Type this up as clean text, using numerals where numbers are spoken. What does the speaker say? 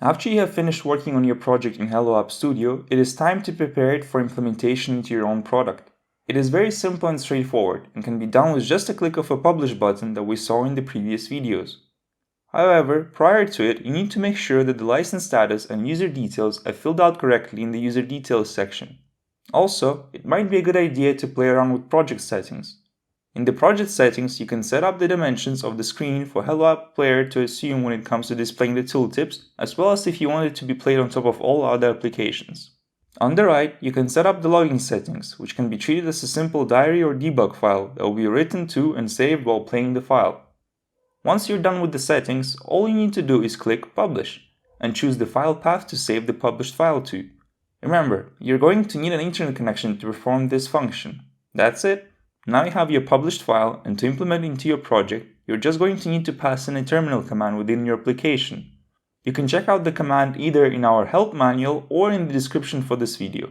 After you have finished working on your project in HelloApp Studio, it is time to prepare it for implementation into your own product. It is very simple and straightforward and can be done with just a click of a publish button that we saw in the previous videos. However, prior to it, you need to make sure that the license status and user details are filled out correctly in the user details section. Also, it might be a good idea to play around with project settings. In the project settings, you can set up the dimensions of the screen for HelloApp Player to assume when it comes to displaying the tooltips, as well as if you want it to be played on top of all other applications. On the right, you can set up the logging settings, which can be treated as a simple diary or debug file that will be written to and saved while playing the file. Once you're done with the settings, all you need to do is click Publish and choose the file path to save the published file to. Remember, you're going to need an internet connection to perform this function. That's it. Now you have your published file, and to implement it into your project, you're just going to need to pass in a terminal command within your application. You can check out the command either in our help manual or in the description for this video.